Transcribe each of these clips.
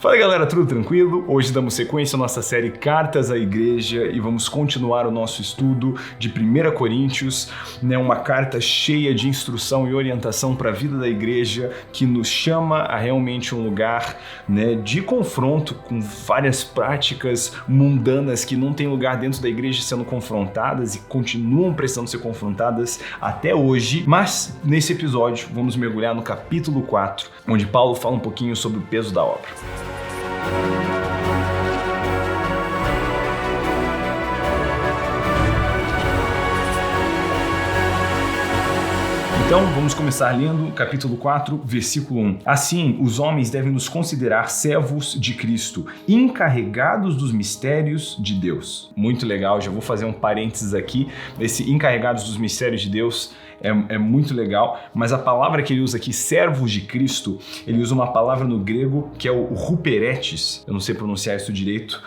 Fala galera, tudo tranquilo? Hoje damos sequência à nossa série Cartas à Igreja e vamos continuar o nosso estudo de 1 Coríntios, uma carta cheia de instrução e orientação para a vida da igreja que nos chama a realmente um lugar de confronto com várias práticas mundanas que não tem lugar dentro da igreja sendo confrontadas e continuam precisando ser confrontadas até hoje. Mas nesse episódio vamos mergulhar no capítulo 4, onde Paulo fala um pouquinho sobre o peso da obra. Então, vamos começar lendo capítulo 4, versículo 1. Assim, os homens devem nos considerar servos de Cristo, encarregados dos mistérios de Deus. Muito legal, já vou fazer um parênteses aqui. Esse encarregados dos mistérios de Deus é muito legal, mas a palavra que ele usa aqui, servos de Cristo, ele usa uma palavra no grego que é o huperetes. Eu não sei pronunciar isso direito.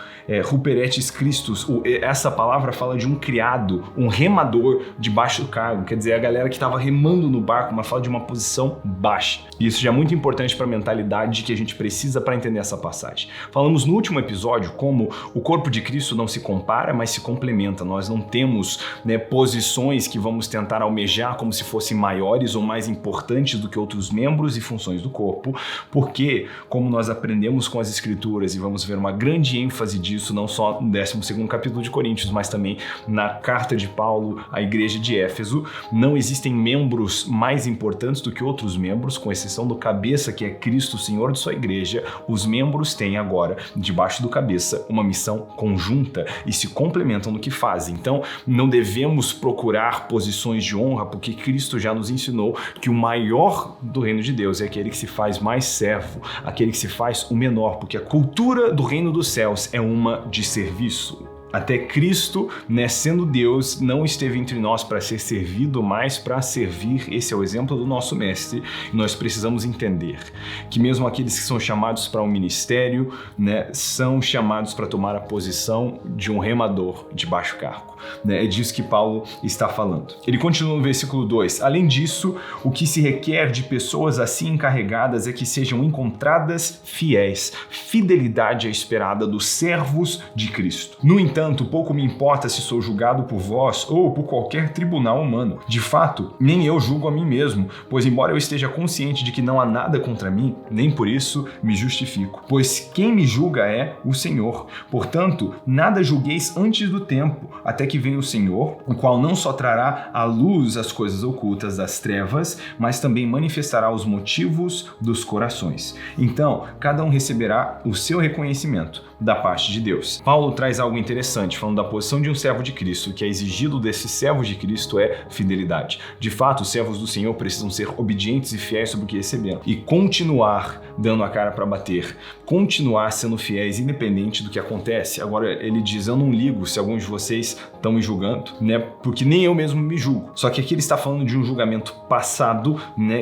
Huperetes Christus. Essa palavra fala de um criado, um remador de baixo cargo, quer dizer, a galera que estava remando no barco, mas fala de uma posição baixa. E isso já é muito importante para a mentalidade que a gente precisa para entender essa passagem. Falamos no último episódio como o corpo de Cristo não se compara, mas se complementa. Nós não temos posições que vamos tentar almejar como se fossem maiores ou mais importantes do que outros membros e funções do corpo, porque, como nós aprendemos com as Escrituras, e vamos ver uma grande ênfase disso, não só no 12º capítulo de Coríntios, mas também na carta de Paulo à igreja de Éfeso, não existem membros mais importantes do que outros membros, com exceção do cabeça, que é Cristo, Senhor de sua igreja. Os membros têm agora, debaixo do cabeça, uma missão conjunta e se complementam no que fazem. Então, não devemos procurar posições de honra, porque Cristo já nos ensinou que o maior do reino de Deus é aquele que se faz mais servo, aquele que se faz o menor, porque a cultura do reino dos céus é uma de serviço. Até Cristo, sendo Deus, não esteve entre nós para ser servido, mas para servir. Esse é o exemplo do nosso mestre. Nós precisamos entender que mesmo aqueles que são chamados para um ministério, são chamados para tomar a posição de um remador de baixo cargo. É disso que Paulo está falando. Ele continua no versículo 2. Além disso, o que se requer de pessoas assim encarregadas é que sejam encontradas fiéis. Fidelidade é esperada dos servos de Cristo. No entanto, pouco me importa se sou julgado por vós ou por qualquer tribunal humano. De fato, nem eu julgo a mim mesmo, pois embora eu esteja consciente de que não há nada contra mim, nem por isso me justifico. Pois quem me julga é o Senhor. Portanto, nada julgueis antes do tempo, até que venha o Senhor, o qual não só trará à luz as coisas ocultas das trevas, mas também manifestará os motivos dos corações. Então, cada um receberá o seu reconhecimento da parte de Deus. Paulo traz algo interessante, falando da posição de um servo de Cristo. O que é exigido desses servos de Cristo é fidelidade. De fato, os servos do Senhor precisam ser obedientes e fiéis sobre o que receberam e continuar dando a cara para bater, continuar sendo fiéis independente do que acontece. Agora ele diz, eu não ligo se alguns de vocês estão me julgando, porque nem eu mesmo me julgo. Só que aqui ele está falando de um julgamento passado,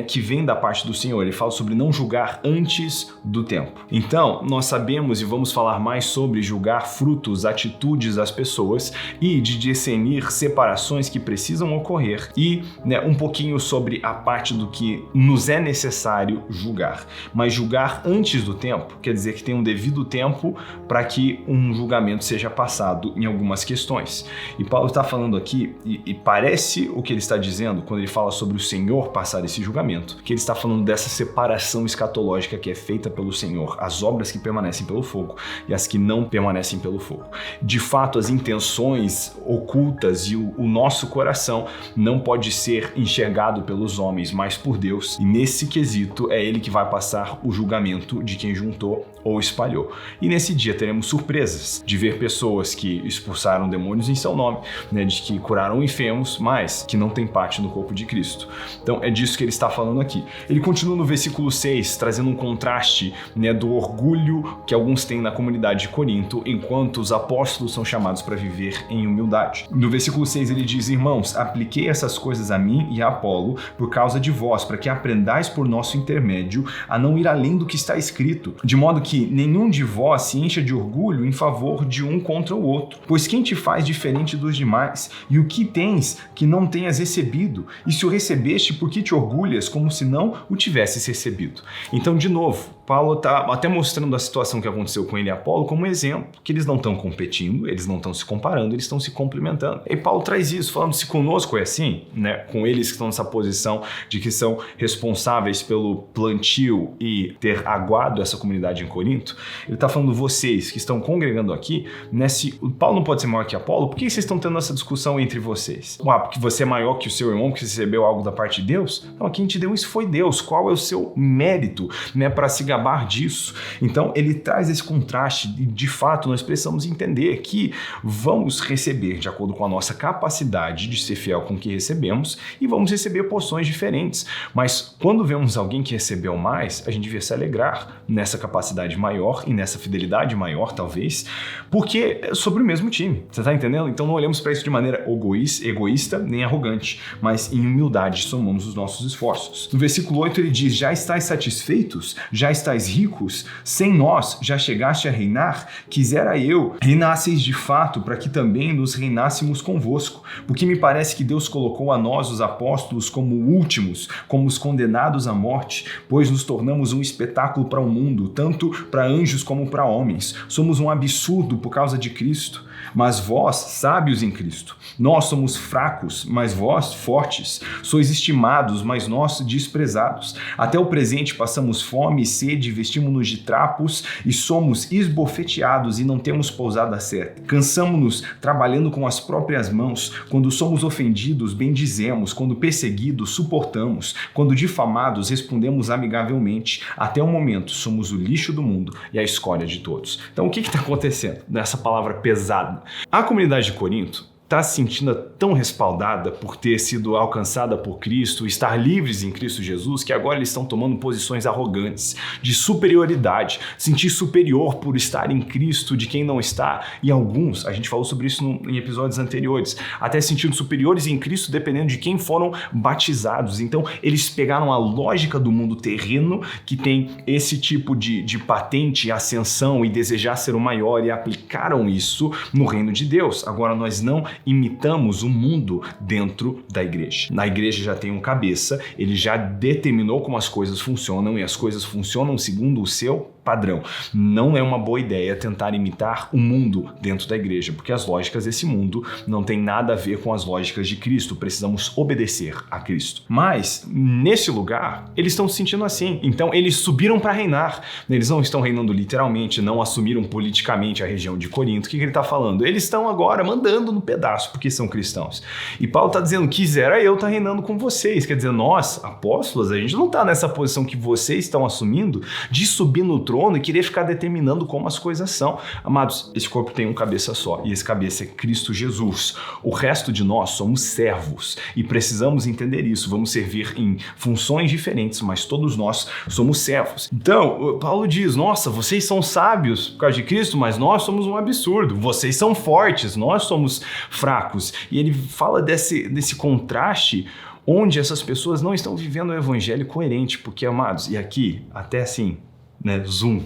que vem da parte do Senhor. Ele fala sobre não julgar antes do tempo. Então, nós sabemos e vamos falar mais sobre julgar frutos, atitudes das pessoas e de discernir separações que precisam ocorrer e um pouquinho sobre a parte do que nos é necessário julgar. Mas julgar antes do tempo quer dizer que tem um devido tempo para que um julgamento seja passado em algumas questões. E Paulo está falando aqui, e parece o que ele está dizendo quando ele fala sobre o Senhor passar esse julgamento, que ele está falando dessa separação escatológica que é feita pelo Senhor, as obras que permanecem pelo fogo e as que não permanecem pelo fogo. De fato, as intenções ocultas e o nosso coração não pode ser enxergado pelos homens, mas por Deus. E nesse quesito é Ele que vai passar o julgamento de quem juntou ou espalhou. E nesse dia teremos surpresas de ver pessoas que expulsaram demônios em seu nome, de que curaram enfermos, mas que não tem parte no corpo de Cristo. Então é disso que ele está falando aqui. Ele continua no versículo 6, trazendo um contraste do orgulho que alguns têm na comunidade de Corinto, enquanto os apóstolos são chamados para viver em humildade. No versículo 6 ele diz, irmãos, apliquei essas coisas a mim e a Apolo por causa de vós, para que aprendais por nosso intermédio a não ir além do que está escrito, de modo que nenhum de vós se encha de orgulho em favor de um contra o outro. Pois quem te faz diferente diferente dos demais? E o que tens que não tenhas recebido? E se o recebeste, por que te orgulhas como se não o tivesses recebido? Então, de novo, Paulo está até mostrando a situação que aconteceu com ele e Apolo como exemplo, que eles não estão competindo, eles não estão se comparando, eles estão se complementando. E Paulo traz isso, falando se conosco é assim, né, com eles que estão nessa posição de que são responsáveis pelo plantio e ter aguado essa comunidade em Corinto, ele está falando vocês que estão congregando aqui, né, se Paulo não pode ser maior que Apolo, por que vocês estão tendo essa discussão entre vocês? Porque você é maior que o seu irmão, que recebeu algo da parte de Deus? Não, quem te deu isso foi Deus. Qual é o seu mérito, né, para se gabar disso? Então ele traz esse contraste e de fato nós precisamos entender que vamos receber de acordo com a nossa capacidade de ser fiel com o que recebemos e vamos receber porções diferentes, mas quando vemos alguém que recebeu mais, a gente devia se alegrar nessa capacidade maior e nessa fidelidade maior talvez, porque é sobre o mesmo time, você tá entendendo? Então não olhamos para isso de maneira egoísta nem arrogante, mas em humildade somamos os nossos esforços. No versículo 8 ele diz: já estáis satisfeitos? Já estáis ricos? Sem nós já chegaste a reinar? Quisera eu reinasseis de fato, para que também nos reinássemos convosco, porque me parece que Deus colocou a nós, os apóstolos, como últimos, como os condenados à morte, pois nos tornamos um espetáculo para o mundo, tanto para anjos como para homens. Somos um absurdo por causa de Cristo, mas vós, sábios em Cristo. Nós somos fracos, mas vós, fortes. Sois estimados, mas nós, desprezados. Até o presente passamos fome e sede, vestimos-nos de trapos e somos esbofeteados e não temos pousada certa. Cansamo-nos trabalhando com as próprias mãos. Quando somos ofendidos, bendizemos. Quando perseguidos, suportamos. Quando difamados, respondemos amigavelmente. Até o momento, somos o lixo do mundo e a escória de todos. Então, o que está acontecendo nessa palavra pesada? A comunidade de Corinto está se sentindo tão respaldada por ter sido alcançada por Cristo, estar livres em Cristo Jesus, que agora eles estão tomando posições arrogantes, de superioridade, sentir superior por estar em Cristo de quem não está. E alguns, a gente falou sobre isso em episódios anteriores, até se sentindo superiores em Cristo dependendo de quem foram batizados. Então eles pegaram a lógica do mundo terreno, que tem esse tipo de patente, ascensão e desejar ser o maior, e aplicaram isso no reino de Deus. Agora nós não imitamos o mundo dentro da igreja. Na igreja já tem um cabeça, ele já determinou como as coisas funcionam e as coisas funcionam segundo o seu padrão. Não é uma boa ideia tentar imitar o mundo dentro da igreja, porque as lógicas desse mundo não tem nada a ver com as lógicas de Cristo. Precisamos obedecer a Cristo. Mas, nesse lugar, eles estão se sentindo assim. Então, eles subiram para reinar. Eles não estão reinando literalmente, não assumiram politicamente a região de Corinto. O que ele está falando? Eles estão agora mandando no pedaço, porque são cristãos. E Paulo está dizendo: quisera eu estar reinando com vocês. Quer dizer, nós, apóstolos, a gente não está nessa posição que vocês estão assumindo de subir no trono e querer ficar determinando como as coisas são. Amados, esse corpo tem um cabeça só, e esse cabeça é Cristo Jesus. O resto de nós somos servos e precisamos entender isso. Vamos servir em funções diferentes, mas todos nós somos servos. Então, Paulo diz: nossa, vocês são sábios por causa de Cristo, mas nós somos um absurdo. Vocês são fortes, nós somos fracos. E ele fala desse contraste onde essas pessoas não estão vivendo o evangelho coerente, porque, amados, e aqui, até assim, né, zoom,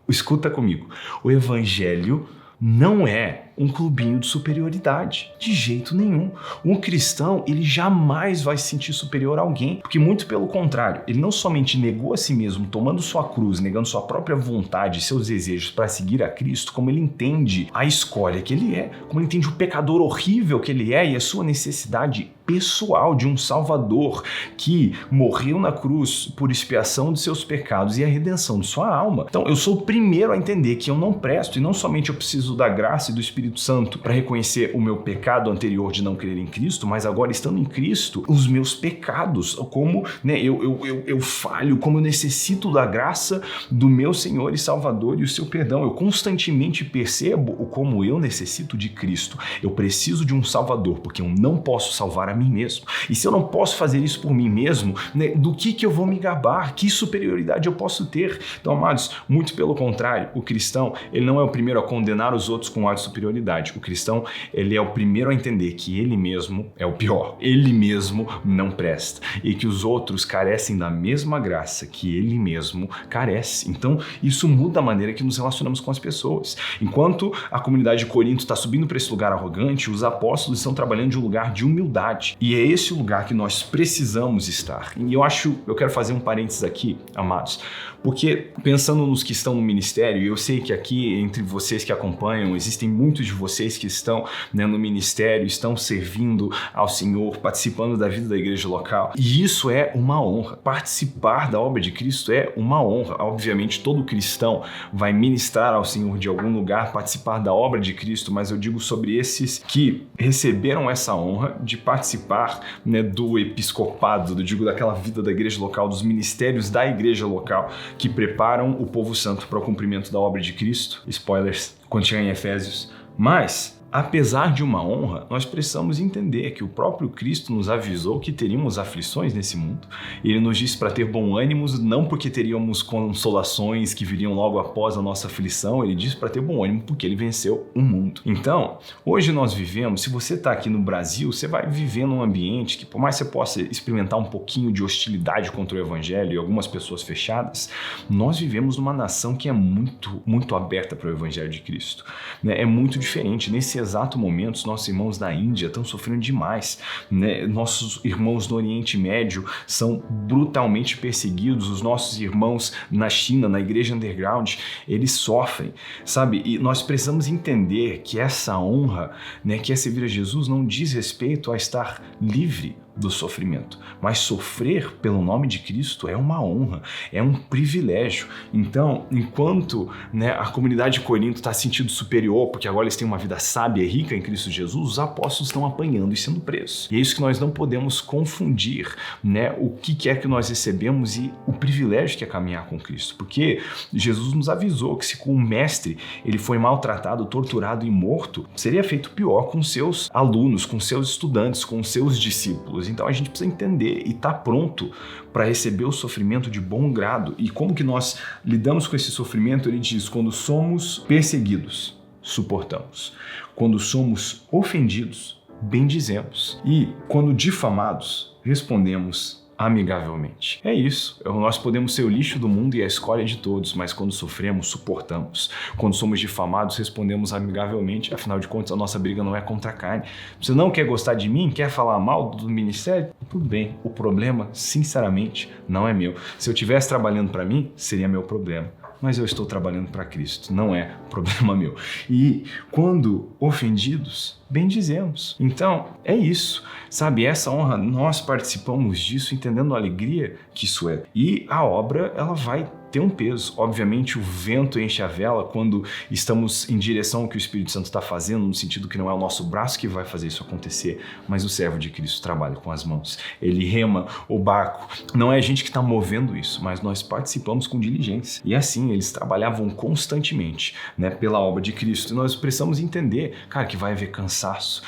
escuta comigo, o evangelho não é um clubinho de superioridade, de jeito nenhum. Um cristão, ele jamais vai se sentir superior a alguém, porque muito pelo contrário, ele não somente negou a si mesmo, tomando sua cruz, negando sua própria vontade e seus desejos para seguir a Cristo, como ele entende a escolha que ele é, como ele entende o pecador horrível que ele é e a sua necessidade pessoal de um Salvador que morreu na cruz por expiação de seus pecados e a redenção de sua alma. Então, eu sou o primeiro a entender que eu não presto, e não somente eu preciso da graça e do Espírito Santo para reconhecer o meu pecado anterior de não crer em Cristo, mas agora, estando em Cristo, os meus pecados, como, né, eu falho, como eu necessito da graça do meu Senhor e Salvador e o seu perdão. Eu constantemente percebo o como eu necessito de Cristo. Eu preciso de um Salvador, porque eu não posso salvar a mim mesmo. E se eu não posso fazer isso por mim mesmo, né, do que eu vou me gabar? Que superioridade eu posso ter? Então, amados, muito pelo contrário, o cristão, ele não é o primeiro a condenar os outros com ar de superioridade. O cristão, ele é o primeiro a entender que ele mesmo é o pior. Ele mesmo não presta. E que os outros carecem da mesma graça que ele mesmo carece. Então, isso muda a maneira que nos relacionamos com as pessoas. Enquanto a comunidade de Corinto está subindo para esse lugar arrogante, os apóstolos estão trabalhando de um lugar de humildade. E é esse o lugar que nós precisamos estar. E eu quero fazer um parênteses aqui, amados, porque pensando nos que estão no ministério, eu sei que aqui, entre vocês que acompanham, existem muitos de vocês que estão, né, no ministério, estão servindo ao Senhor, participando da vida da igreja local. E isso é uma honra. Participar da obra de Cristo é uma honra. Obviamente, todo cristão vai ministrar ao Senhor de algum lugar, participar da obra de Cristo, mas eu digo sobre esses que receberam essa honra de participar, né, do episcopado, daquela vida da igreja local, dos ministérios da igreja local, que preparam o povo santo para o cumprimento da obra de Cristo. Spoilers, quando chegar em Efésios. Mas, apesar de uma honra, nós precisamos entender que o próprio Cristo nos avisou que teríamos aflições nesse mundo. Ele nos disse para ter bom ânimo, não porque teríamos consolações que viriam logo após a nossa aflição, ele disse para ter bom ânimo porque ele venceu o mundo. Então, hoje nós vivemos, se você está aqui no Brasil, você vai viver num ambiente que, por mais que você possa experimentar um pouquinho de hostilidade contra o evangelho e algumas pessoas fechadas, nós vivemos numa nação que é muito, muito aberta para o evangelho de Cristo. É muito diferente. Nesse exato momento, os nossos irmãos da Índia estão sofrendo demais, né? Nossos irmãos no Oriente Médio são brutalmente perseguidos, os nossos irmãos na China, na igreja underground, eles sofrem, sabe? E nós precisamos entender que essa honra, né, que é servir a Jesus, não diz respeito a estar livre do sofrimento, mas sofrer pelo nome de Cristo é uma honra, é um privilégio. Então, enquanto, né, a comunidade de Corinto está se sentindo superior, porque agora eles têm uma vida sábia e rica em Cristo Jesus, os apóstolos estão apanhando e sendo presos. E é isso que nós não podemos confundir, né, o que é que nós recebemos e o privilégio que é caminhar com Cristo, porque Jesus nos avisou que se com o mestre ele foi maltratado, torturado e morto, seria feito pior com seus alunos, com seus estudantes, com seus discípulos. Então a gente precisa entender e estar pronto para receber o sofrimento de bom grado. E como que nós lidamos com esse sofrimento? Ele diz: quando somos perseguidos, suportamos. Quando somos ofendidos, bendizemos. E quando difamados, respondemos amigavelmente. É isso. Nós podemos ser o lixo do mundo e a escória de todos, mas quando sofremos, suportamos. Quando somos difamados, respondemos amigavelmente. Afinal de contas, a nossa briga não é contra a carne. Você não quer gostar de mim? Quer falar mal do ministério? Tudo bem. O problema, sinceramente, não é meu. Se eu estivesse trabalhando para mim, seria meu problema. Mas eu estou trabalhando para Cristo, não é problema meu. E quando ofendidos, bendizemos. Então, é isso, sabe? Essa honra, nós participamos disso entendendo a alegria que isso é. E a obra, ela vai ter um peso. Obviamente, o vento enche a vela quando estamos em direção ao que o Espírito Santo está fazendo, no sentido que não é o nosso braço que vai fazer isso acontecer, mas o servo de Cristo trabalha com as mãos. Ele rema o barco. Não é a gente que está movendo isso, mas nós participamos com diligência. E assim, eles trabalhavam constantemente, né, pela obra de Cristo. E nós precisamos entender, cara, que vai haver cansaço.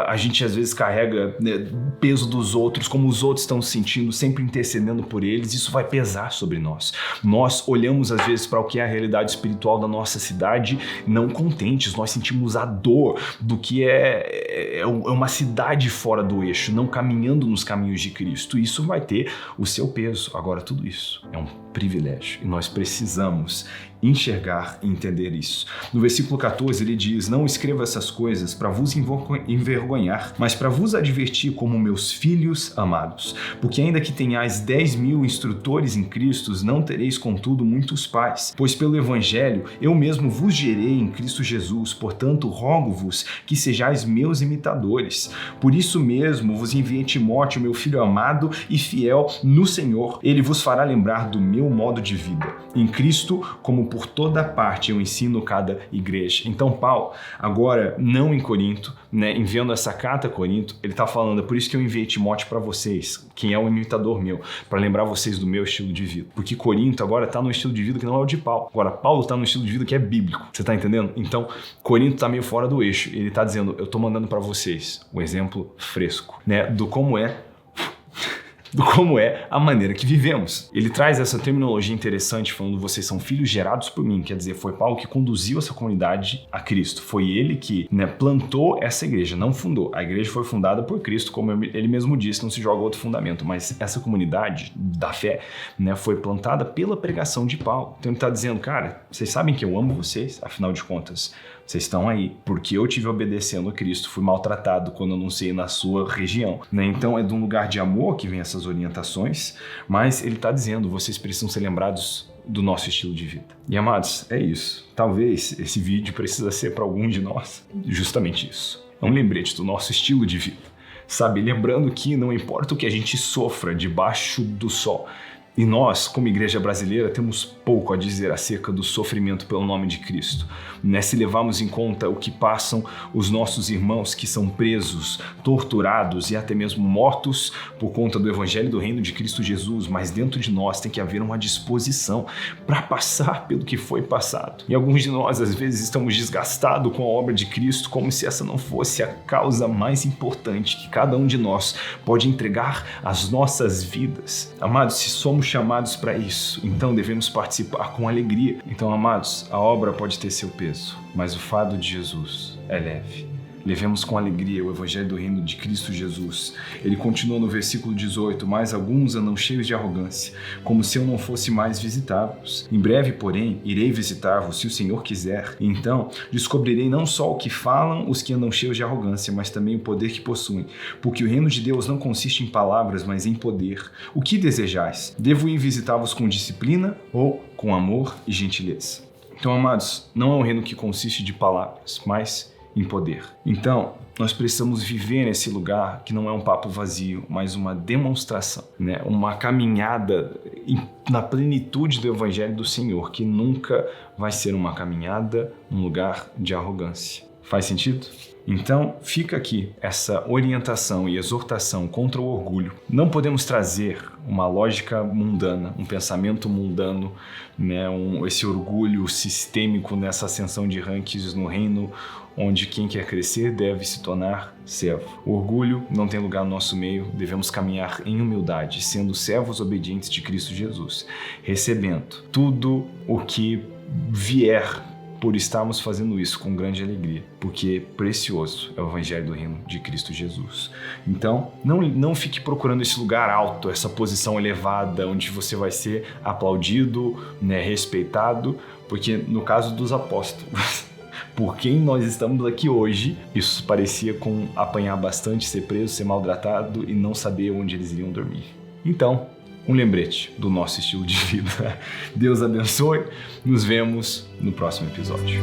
A gente, às vezes, carrega, né, o peso dos outros, como os outros estão se sentindo, sempre intercedendo por eles. Isso vai pesar sobre nós. Nós olhamos às vezes para o que é a realidade espiritual da nossa cidade não contentes, nós sentimos a dor do que é uma cidade fora do eixo, não caminhando nos caminhos de Cristo. Isso vai ter o seu peso. Agora, tudo isso é um privilégio e nós precisamos enxergar e entender isso. No versículo 14 ele diz: não escrevo essas coisas para vos envergonhar, mas para vos advertir como meus filhos amados. Porque ainda que tenhais 10.000 instrutores em Cristo, não tereis contudo muitos pais. Pois pelo Evangelho eu mesmo vos gerei em Cristo Jesus, portanto rogo-vos que sejais meus imitadores. Por isso mesmo vos enviei Timóteo, meu filho amado e fiel no Senhor. Ele vos fará lembrar do meu meu modo de vida. Em Cristo, como por toda parte, eu ensino cada igreja. Então, Paulo, agora não em Corinto, né, enviando essa carta a Corinto, ele está falando, é por isso que eu enviei Timóteo para vocês, quem é um imitador meu, para lembrar vocês do meu estilo de vida. Porque Corinto agora está no estilo de vida que não é o de Paulo. Agora, Paulo está no estilo de vida que é bíblico. Você está entendendo? Então, Corinto está meio fora do eixo. Ele está dizendo, eu estou mandando para vocês um exemplo fresco, né, do como é a maneira que vivemos. Ele traz essa terminologia interessante falando vocês são filhos gerados por mim, quer dizer, foi Paulo que conduziu essa comunidade a Cristo, foi ele que, né, plantou essa igreja, não fundou. A igreja foi fundada por Cristo, como ele mesmo disse, não se joga outro fundamento, mas essa comunidade da fé, né, foi plantada pela pregação de Paulo. Então ele está dizendo, cara, vocês sabem que eu amo vocês, afinal de contas, vocês estão aí, porque eu tive obedecendo a Cristo, fui maltratado quando anunciei na sua região, né? Então é de um lugar de amor que vem essas orientações, mas ele está dizendo, vocês precisam ser lembrados do nosso estilo de vida. E amados, é isso. Talvez esse vídeo precisa ser para algum de nós justamente isso. É um lembrete do nosso estilo de vida. Sabe, lembrando que não importa o que a gente sofra debaixo do sol, e nós, como igreja brasileira, temos pouco a dizer acerca do sofrimento pelo nome de Cristo, né? Se levarmos em conta o que passam os nossos irmãos que são presos, torturados e até mesmo mortos por conta do evangelho do reino de Cristo Jesus, mas dentro de nós tem que haver uma disposição para passar pelo que foi passado. E alguns de nós, às vezes, estamos desgastados com a obra de Cristo, como se essa não fosse a causa mais importante que cada um de nós pode entregar às nossas vidas. Amados, se somos chamados para isso, então devemos participar com alegria. Então, amados, a obra pode ter seu peso, mas o fardo de Jesus é leve. Levemos com alegria o evangelho do reino de Cristo Jesus. Ele continua no versículo 18, mas alguns andam cheios de arrogância, como se eu não fosse mais visitar-vos. Em breve, porém, irei visitar-vos, se o Senhor quiser. Então, descobrirei não só o que falam os que andam cheios de arrogância, mas também o poder que possuem. Porque o reino de Deus não consiste em palavras, mas em poder. O que desejais? Devo ir visitar-vos com disciplina ou com amor e gentileza? Então, amados, não é um reino que consiste de palavras, mas em poder. Então, nós precisamos viver nesse lugar que não é um papo vazio, mas uma demonstração, né? Uma caminhada na plenitude do evangelho do Senhor, que nunca vai ser uma caminhada num lugar de arrogância. Faz sentido? Então, fica aqui essa orientação e exortação contra o orgulho. Não podemos trazer uma lógica mundana, um pensamento mundano, né? Esse orgulho sistêmico nessa ascensão de rankings no reino onde quem quer crescer deve se tornar servo. O orgulho não tem lugar no nosso meio, devemos caminhar em humildade, sendo servos obedientes de Cristo Jesus, recebendo tudo o que vier por estarmos fazendo isso com grande alegria, porque precioso é o evangelho do reino de Cristo Jesus. Então, não fique procurando esse lugar alto, essa posição elevada, onde você vai ser aplaudido, né, respeitado, porque no caso dos apóstolos, por quem nós estamos aqui hoje, isso parecia com apanhar bastante, ser preso, ser maltratado e não saber onde eles iriam dormir. Então, um lembrete do nosso estilo de vida. Deus abençoe, nos vemos no próximo episódio.